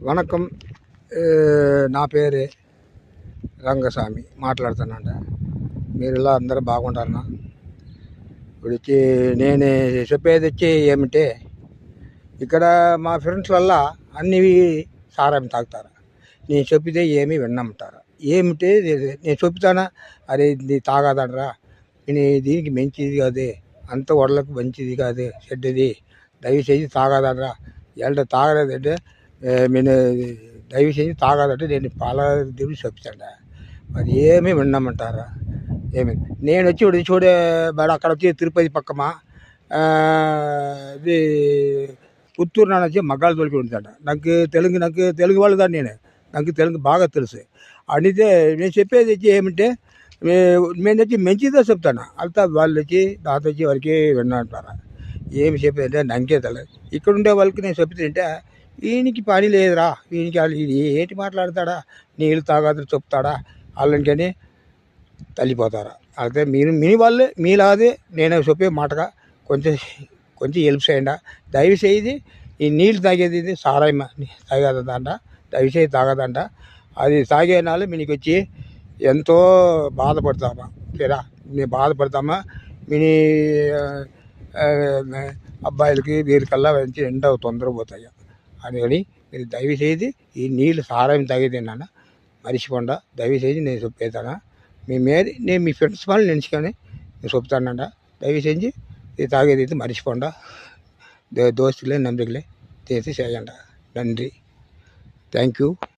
వణకం నా పేరే రంగస్వామి మాట్లాడుతానంట. మీరు ఇలా అందరూ బాగుంటారన్నా. ఇప్పుడు వచ్చి నేను చెప్పేది వచ్చి ఏమిటే, ఇక్కడ మా ఫ్రెండ్స్ వల్ల అన్నీ సారాన్ని తాగుతారు. నేను చెప్పితే ఏమీ విన్నమంటారు. ఏమిటే నేను చెప్తానా, అరే ఇది తాగదనరా, దీనికి మంచిది కాదు, అంత వడలకు మంచిది కాదు, చెడ్డది, దయచేసి తాగదనరా, ఎలా తాగలేదంటే నేను దయచేసి తాగదంటే నేను పాల దేవుడు చెప్తాడా, మరి ఏమీ విన్నామంటారా. ఏమి నేను వచ్చి చూడే బడ అక్కడ వచ్చి తిరుపతి పక్కమా ఇది పుత్తూరు నాన్న వచ్చి మగ్గాలు తోలికి ఉంటాడు. నాకు తెలుగు వాళ్ళు దాన్ని నాకు తెలుగు బాగా తెలుసు. అడిగితే నేను చెప్పేది వచ్చి ఏమంటే, నేను వచ్చి మంచిదే చెప్తాను, అంతా వాళ్ళు వచ్చి నాతో వచ్చి వారికి విన్నంటారా. ఏమి చెప్పేదంటే నాకే తెలియదు. ఇక్కడ ఉండే వాళ్ళకి నేను చెప్తుంటే ఈయనకి పని లేదురా, ఈయనకి ఇది ఏంటి మాట్లాడతాడా, నీళ్ళు తాగదని చెప్తాడా వాళ్ళని తల్లిపోతారా. అయితే మీరు మీ వాళ్ళే మీలాగే నేను చెప్పే మాటగా కొంచెం హెల్ప్ చేయండి. దయచేసి ఈ నీళ్ళు తాగేది సారాయి తాగదంట, దయచేసి తాగదంట. అది తాగే నాళ్ళు మీకు వచ్చి ఎంతో బాధపడతామా, సరే మేము బాధపడతామా, మీ అబ్బాయిలకి వీరికల్లా మంచి ఎండ తొందరపోతాయి అని మీరు దయచేసి ఈ నీళ్ళు సారాయం తాగేది నాన్న మర్చిపోండా. దయచేసి నేను చెప్పేదానా, నేను మీ ఫ్రెండ్స్ వాళ్ళు నెంచుకొని నేను చెప్తానంట. దయచేసి ఇది తాగేది అయితే మర్చిపోండా. దోస్తులే నమ్మకలే చేసి చేయండి. నంది. Thank you.